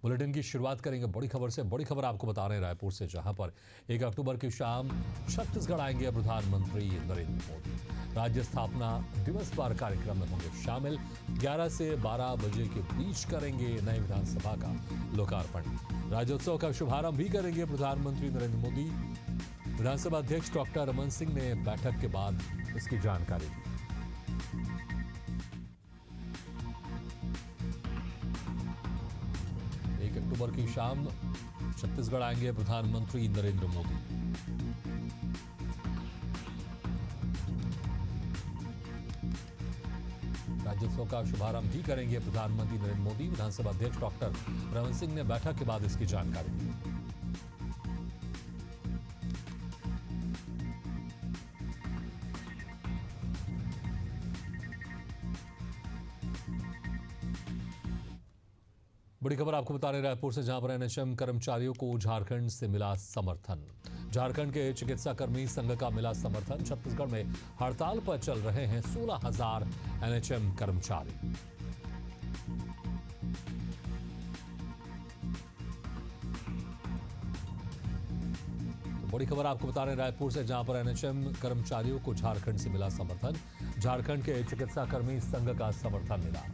Bulletin की शुरुआत करेंगे बड़ी खबर से। बड़ी खबर आपको बता रहे हैं रायपुर से, जहां पर 1 अक्टूबर की शाम छत्तीसगढ़ आएंगे प्रधानमंत्री नरेंद्र मोदी। राज्य स्थापना दिवस पर कार्यक्रम में होंगे शामिल। 11 से 12 बजे के बीच करेंगे नई विधानसभा का लोकार्पण। राज्योत्सव का शुभारंभ भी करेंगे प्रधानमंत्री नरेंद्र मोदी। विधानसभा अध्यक्ष डॉक्टर रमन सिंह ने बैठक के बाद इसकी जानकारी दी। 1 अक्टूबर की शाम छत्तीसगढ़ आएंगे प्रधानमंत्री नरेंद्र मोदी। राज्योत्सव का शुभारंभ भी करेंगे प्रधानमंत्री नरेंद्र मोदी। विधानसभा अध्यक्ष डॉक्टर रमन सिंह ने बैठक के बाद इसकी जानकारी दी। बड़ी खबर आपको बता रहे रायपुर से, जहां पर एनएचएम कर्मचारियों को झारखंड से मिला समर्थन। झारखंड के चिकित्सा कर्मी संघ का मिला समर्थन। छत्तीसगढ़ में हड़ताल पर चल रहे हैं 16,000 एनएचएम कर्मचारी। तो बड़ी खबर आपको बता रहे हैं रायपुर से, जहां पर एनएचएम कर्मचारियों को झारखंड से मिला समर्थन। झारखंड के चिकित्सा कर्मी संघ का समर्थन मिला।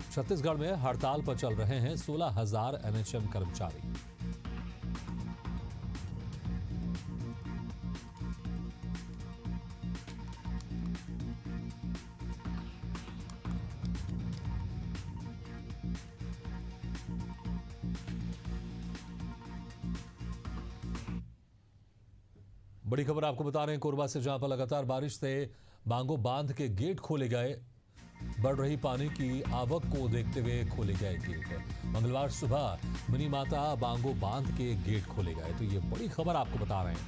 छत्तीसगढ़ में हड़ताल पर चल रहे हैं 16,000 एनएचएम कर्मचारी। बड़ी खबर आपको बता रहे हैं कोरबा से, जहां पर लगातार बारिश से बांगो बांध के गेट खोले गए। बढ़ रही पानी की आवक को देखते हुए खोले गए गेट। मंगलवार सुबह मिनी माता बांगो बांध के गेट खोले गए। तो ये बड़ी खबर आपको बता रहे हैं।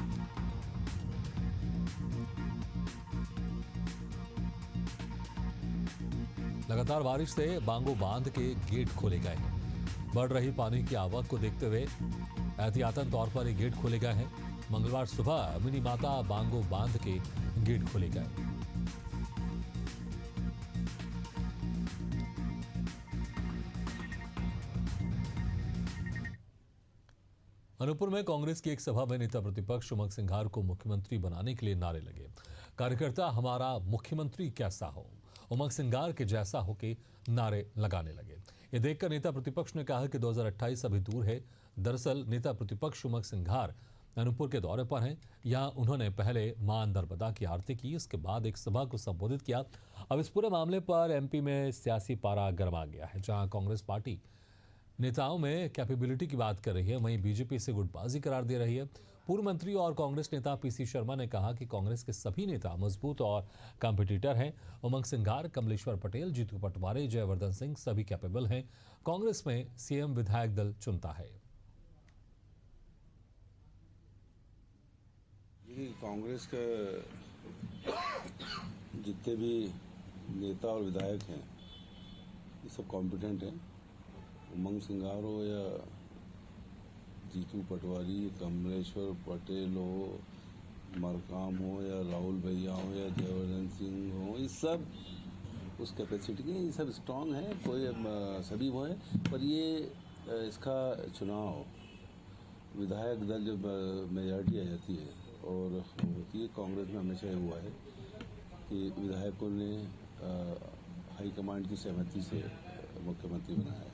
लगातार बारिश से बांगो बांध के गेट खोले गए हैं। बढ़ रही पानी की आवक को देखते हुए एहतियातन तौर पर ये गेट खोले गए हैं। मंगलवार सुबह मिनी माता बांगो बांध के गेट खोले गए। अनूपपुर में कांग्रेस की एक सभा में नेता प्रतिपक्ष उमंग सिंघार को मुख्यमंत्री बनाने के लिए नारे लगे। कार्यकर्ता हमारा मुख्यमंत्री कैसा हो, उमंग सिंघार के जैसा हो के नारे लगाने लगे। ये देखकर नेता प्रतिपक्ष ने कहा कि 2028 अभी दूर है। दरअसल नेता प्रतिपक्ष उमंग सिंघार अनूपपुर के दौरे पर हैं। यहाँ उन्होंने पहले मां नर्मदा की आरती की, इसके बाद एक सभा को संबोधित किया। अब इस पूरे मामले पर एमपी में सियासी पारा गरमा गया है। जहां कांग्रेस पार्टी नेताओं में कैपेबिलिटी की बात कर रही है, वहीं बीजेपी से गुटबाजी करार दे रही है। पूर्व मंत्री और कांग्रेस नेता पीसी शर्मा ने कहा कि कांग्रेस के सभी नेता मजबूत और कॉम्पिटिटर हैं। उमंग सिंघार, कमलेश्वर पटेल, जीतू पटवारी, जयवर्धन सिंह सभी कैपेबल हैं। कांग्रेस में सीएम विधायक दल चुनता है। कांग्रेस के जितने भी नेता और विधायक हैं ये सब कॉम्पिटेंट हैं। उमंग सिंघार हो या जीतू पटवारी, कमलेश्वर पटेल हो, मरकाम हो या राहुल भैया हो या जयवर्धन सिंह हो, ये सब उस कैपेसिटी के, ये सब स्ट्रांग है। कोई सभी वो है। पर ये इसका चुनाव विधायक दल जब मेजॉरिटी आ जाती है और होती है, कांग्रेस में हमेशा ये हुआ है कि विधायकों ने हाईकमांड की सहमति से मुख्यमंत्री बनाया है।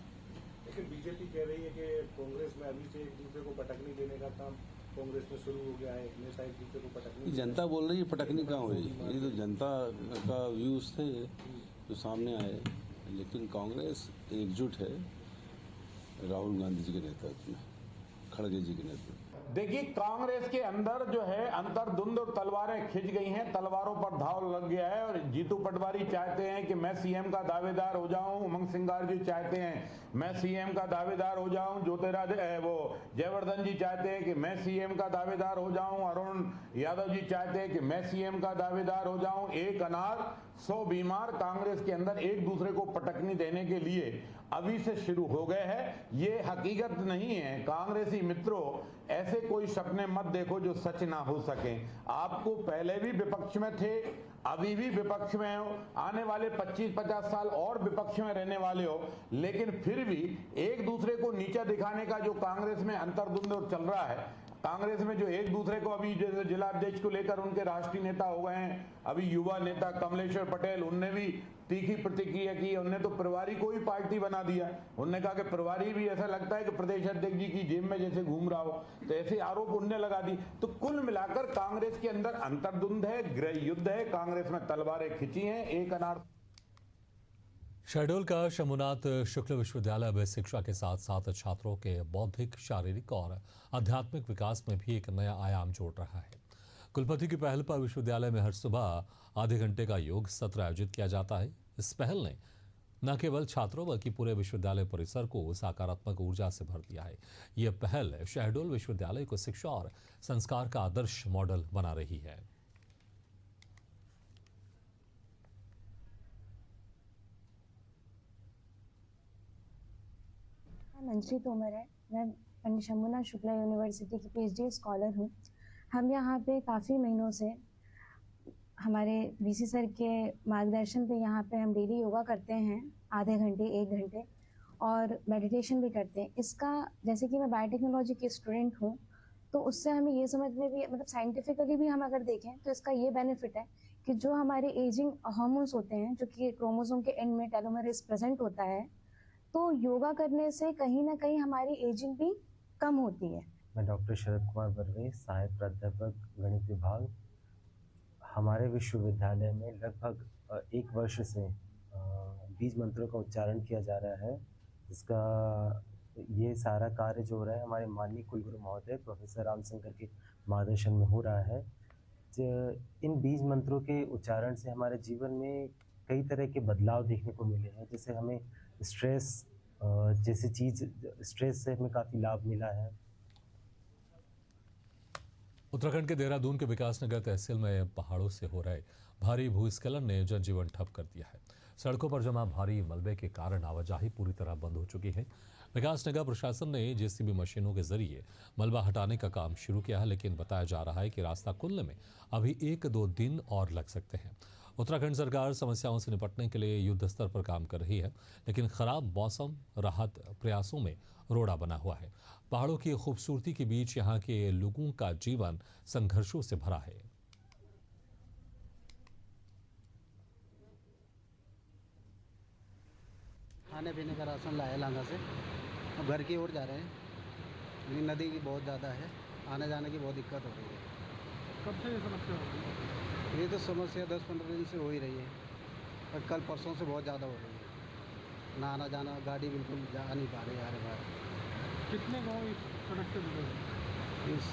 लेकिन बीजेपी कह रही है कि कांग्रेस में अभी से एक दूसरे को पटकनी देने का काम कांग्रेस में शुरू हो गया है। नेता एक दूसरे को पटकनी, जनता बोल रही है पटकनी कहाँ हुई। ये तो जनता का व्यूज थे जो सामने आए। लेकिन कांग्रेस एकजुट है राहुल गांधी जी के नेतृत्व में, खड़गे जी के नेतृत्व। देखिए, कांग्रेस के अंदर जो है अंतर्द्वंद और तलवारें खिंच गई हैं, तलवारों पर धाव लग गया है। और जीतू पटवारी चाहते हैं कि मैं सीएम का दावेदार हो जाऊं, उमंग सिंघार जी चाहते हैं मैं सीएम का दावेदार हो जाऊं, वो जयवर्धन जी चाहते हैं कि मैं सीएम का दावेदार हो जाऊं, अरुण यादव जी चाहते हैं कि मैं सीएम का दावेदार हो जाऊं। एक अनार 100 बीमार कांग्रेस के अंदर एक दूसरे को पटकनी देने के लिए अभी से शुरू हो गए हैं। ये हकीकत नहीं है। कांग्रेसी मित्रों, ऐसे कोई सपने मत देखो जो सच ना हो सके। आपको पहले भी विपक्ष में थे, अभी भी विपक्ष में हो, आने वाले 25-50 साल और विपक्ष में रहने वाले हो, लेकिन फिर भी एक दूसरे को नीचा दिखाने का जो कांग्रेस में अंतर्द्वंद चल रहा है, कांग्रेस में जो एक दूसरे को अभी जैसे जिला अध्यक्ष को लेकर उनके राष्ट्रीय नेता हो गए हैं, अभी युवा नेता कमलेश्वर पटेल, उनने भी तीखी प्रतिक्रिया की। उनने तो प्रभारी को ही पार्टी बना दिया। उनने कहा कि प्रभारी भी ऐसा लगता है कि प्रदेश अध्यक्ष जी की जेब में जैसे घूम रहा हो, तो ऐसे आरोप उनने लगा दी। तो कुल मिलाकर कांग्रेस के अंदर अंतर्द्वंद है, गृह युद्ध है, कांग्रेस में तलवारें खिंची हैं। एक अनार शहडोल का शंभुनाथ शुक्ल विश्वविद्यालय में शिक्षा के साथ साथ छात्रों के बौद्धिक, शारीरिक और आध्यात्मिक विकास में भी एक नया आयाम जोड़ रहा है। कुलपति की पहल पर विश्वविद्यालय में हर सुबह आधे घंटे का योग सत्र आयोजित किया जाता है। इस पहल ने न केवल छात्रों बल्कि पूरे विश्वविद्यालय परिसर को सकारात्मक ऊर्जा से भर दिया है। यह पहल शहडोल विश्वविद्यालय को शिक्षा और संस्कार का आदर्श मॉडल बना रही है। मंत्री तोमर है। मैं पंडित शंभुनाथ शुक्ला यूनिवर्सिटी की PhD स्कॉलर हूँ। हम यहाँ पे काफ़ी महीनों से हमारे VC सर के मार्गदर्शन पे यहाँ पे हम डेली योगा करते हैं, आधे घंटे 1 घंटे, और मेडिटेशन भी करते हैं। इसका, जैसे कि मैं बायोटेक्नोलॉजी की स्टूडेंट हूँ, तो उससे हमें ये समझ में भी, मतलब साइंटिफिकली भी हम अगर देखें तो इसका ये बेनिफिट है कि जो हमारे एजिंग हार्मोन्स होते हैं, जो कि क्रोमोसोम के एंड में टेलोमेरेज प्रेजेंट होता है, तो योगा करने से कहीं ना कहीं हमारी एजिंग भी कम होती है। मैं डॉक्टर शरद कुमार बर्वे, सहायक प्राध्यापक गणित विभाग। हमारे विश्वविद्यालय में लगभग 1 वर्ष से बीज मंत्रों का उच्चारण किया जा रहा है, जिसका ये सारा कार्य जो हो रहा है हमारे माननीय कुलगुरु महोदय प्रोफेसर रामशंकर के मार्गदर्शन में हो रहा है। इन बीज मंत्रों के उच्चारण से हमारे जीवन में कई तरह के बदलाव देखने को मिले हैं। जैसे हमें स्ट्रेस जैसी चीज़, स्ट्रेस से हमें काफ़ी लाभ मिला है। उत्तराखंड के देहरादून के विकासनगर तहसील में पहाड़ों से हो रहे भारी भूस्खलन ने जनजीवन ठप कर दिया है। सड़कों पर जमा भारी मलबे के कारण आवाजाही पूरी तरह बंद हो चुकी है। विकासनगर प्रशासन ने JCB मशीनों के जरिए मलबा हटाने का काम शुरू किया है, लेकिन बताया जा रहा है कि रास्ता खुलने में अभी 1-2 दिन और लग सकते हैं। उत्तराखंड सरकार समस्याओं से निपटने के लिए युद्ध स्तर पर काम कर रही है, लेकिन खराब मौसम राहत प्रयासों में रोड़ा बना हुआ है। पहाड़ों की खूबसूरती के बीच यहाँ के लोगों का जीवन संघर्षों से भरा है। खाने पीने का राशन लाया लांगा से, अब घर की ओर जा रहे हैं, लेकिन नदी की बहुत ज़्यादा है, आने जाने की बहुत दिक्कत हो रही है। कब से ये समस्या हो रही है? ये तो समस्या 10-15 दिन से हो ही रही है, और कल परसों से बहुत ज़्यादा हो रही है। ना आना जाना, गाड़ी बिल्कुल जा नहीं पा रही है बाहर। कितने गाँव इस सड़क से गुजरे? इस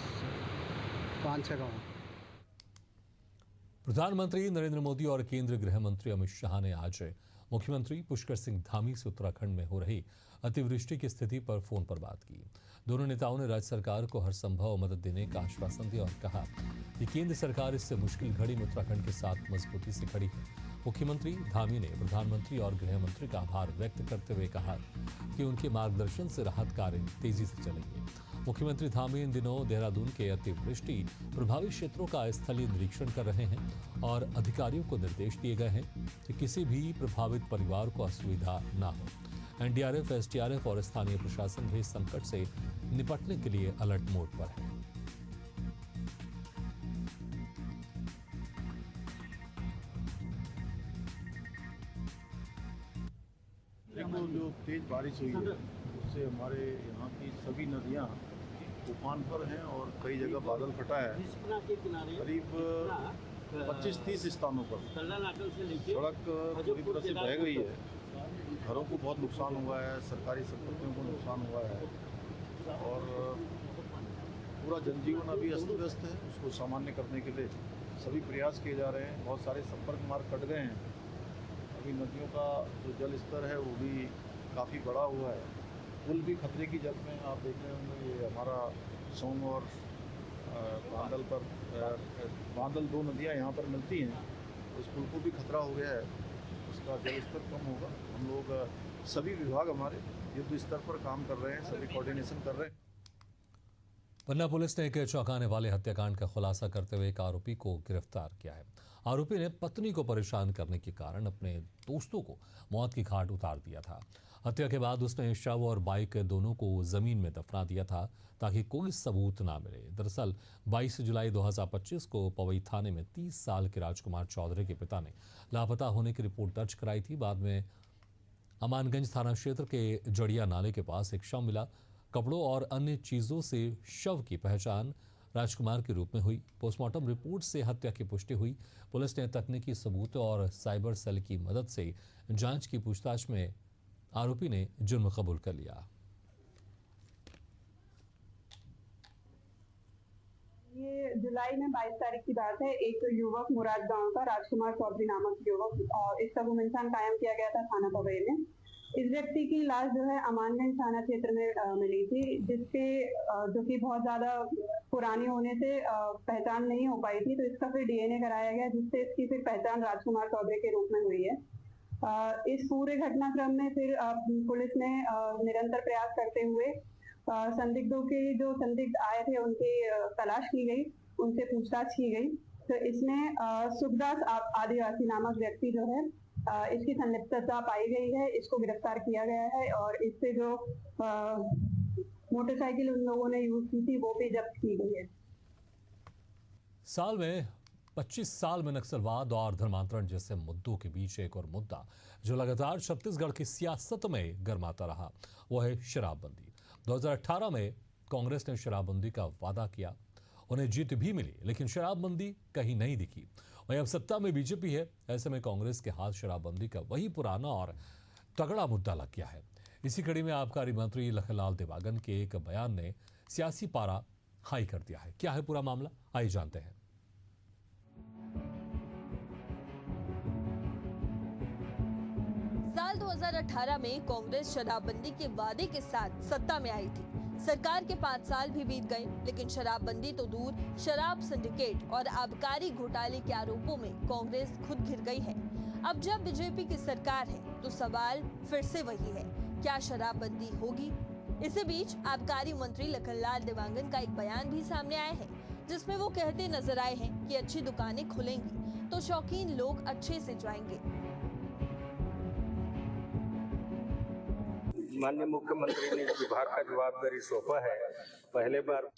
5-6 गाँव। प्रधानमंत्री नरेंद्र मोदी और केंद्रीय गृह मंत्री अमित शाह ने आज मुख्यमंत्री पुष्कर सिंह धामी से उत्तराखंड में हो रही अतिवृष्टि की स्थिति पर फोन पर बात की। दोनों नेताओं ने राज्य सरकार को हर संभव मदद देने का आश्वासन दिया और कहा कि केंद्र सरकार इससे मुश्किल घड़ी में उत्तराखंड के साथ मजबूती से खड़ी है। मुख्यमंत्री धामी ने प्रधानमंत्री और गृह मंत्री का आभार व्यक्त करते हुए कहा कि उनके मार्गदर्शन से राहत कार्य तेजी से चलेंगे। मुख्यमंत्री धामी इन दिनों देहरादून के अतिवृष्टि प्रभावित क्षेत्रों का स्थलीय निरीक्षण कर रहे हैं और अधिकारियों को निर्देश दिए गए हैं कि किसी भी प्रभावित परिवार को असुविधा न हो। NDRF, SDRF और स्थानीय प्रशासन भी संकट से निपटने के लिए अलर्ट मोड पर है। देखो, जो तेज बारिश हुई है उससे हमारे यहाँ की सभी नदियाँ उफान पर हैं और कई जगह बादल फटा है। करीब 25-30 स्थानों पर सड़क पूरी तरह से बह गई है। घरों को बहुत नुकसान हुआ है, सरकारी संपत्तियों को नुकसान हुआ है और पूरा जनजीवन अभी अस्त व्यस्त है। उसको सामान्य करने के लिए सभी प्रयास किए जा रहे हैं। बहुत सारे संपर्क मार्ग कट गए हैं। अभी नदियों का जो जल स्तर है वो भी काफ़ी बढ़ा हुआ है। पुल भी खतरे की जद में, आप देख रहे होंगे। ये हमारा सोंग और बांदल 2 नदियाँ यहाँ पर मिलती हैं, उस पुल को भी खतरा हो गया है, उसका जल स्तर कम होगा। हम लोग सभी विभाग हमारे युद्ध स्तर पर काम कर रहे हैं, सभी कोऑर्डिनेशन कर रहे हैं। पन्ना पुलिस ने एक चौंकाने वाले हत्याकांड का खुलासा करते हुए एक आरोपी को गिरफ्तार किया है। आरोपी ने पत्नी को परेशान करने के कारण अपने दोस्तों को मौत की घाट उतार दिया था। हत्या के बाद उसने शव और बाइक दोनों को जमीन में दफना दिया था ताकि कोई सबूत ना मिले। दरअसल 22 जुलाई 2025 को पवई थाने में 30 साल के राजकुमार चौधरी के पिता ने लापता होने की रिपोर्ट दर्ज कराई थी। बाद में अमानगंज थाना क्षेत्र के जड़िया नाले के पास एक शव मिला। कपड़ों और अन्य चीजों से शव की पहचान राजकुमार के रूप में हुई। पोस्टमार्टम रिपोर्ट से हत्या की पुष्टि हुई। पुलिस ने तकनीकी सबूत और साइबर सेल की मदद से जांच की पूछताछ में आरोपी ने जुर्म कबूल कर लिया। ये जुलाई में 22 तारीख की बात है। एक युवक मुराद गांव का राजकुमार चौधरी नामक युवक, इसका गुमनाम कायम किया गया था थाना पवई में। इस व्यक्ति की लाश जो है अमानगंज थाना क्षेत्र में मिली थी, जिसके जो कि बहुत ज्यादा पुरानी होने से पहचान नहीं हो पाई थी। तो इसका फिर डीएनए कराया गया, जिससे इसकी फिर पहचान राजकुमार चौधरी के रूप में हुई है। इस पूरे घटनाक्रम में फिर पुलिस ने निरंतर प्रयास करते हुए संदिग्धों के जो संदिग्ध आए थे उनकी तलाश की गई, उनसे पूछताछ की गई। तो इसमें सुखदास आदिवासी नामक व्यक्ति जो है इसकी संलिप्तता पाई गई है, इसको गिरफ्तार किया गया है और इससे जो मोटरसाइकिल उन लोगों ने यूज की थी वो भी जब्त की गई है। साल में 25 साल में नक्सलवाद और धर्मांतरण जैसे मुद्दों के बीच एक और मुद्दा जो लगातार छत्तीसगढ़ की सियासत में गर्माता रहा, वो है शराबबंदी। 2018 में कांग्रेस ने शराबबंदी का वादा किया, उन्हें जीत भी मिली, लेकिन शराबबंदी कहीं नहीं दिखी। वहीं अब सत्ता में बीजेपी है, ऐसे में कांग्रेस के हाथ शराबबंदी का वही पुराना और तगड़ा मुद्दा लग गया है। इसी कड़ी में आबकारी मंत्री लखनलाल देवांगन के एक बयान ने सियासी पारा हाई कर दिया है। क्या है पूरा मामला, आइए जानते हैं। साल 2018 में कांग्रेस शराबबंदी के वादे के साथ सत्ता में आई थी। सरकार के 5 साल भी बीत गए, लेकिन शराबबंदी तो दूर, शराब सिंडिकेट और आबकारी घोटाले के आरोपों में कांग्रेस खुद घिर गई है। अब जब बीजेपी की सरकार है तो सवाल फिर से वही है, क्या शराबबंदी होगी? इसी बीच आबकारी मंत्री लखनलाल देवांगन का एक बयान भी सामने आया है, जिसमें वो कहते नजर आए हैं कि अच्छी दुकानें खुलेंगी तो शौकीन लोग अच्छे से जाएंगे। माननीय मुख्यमंत्री ने विभाग का जवाबदारी सौंपा है। पहले बार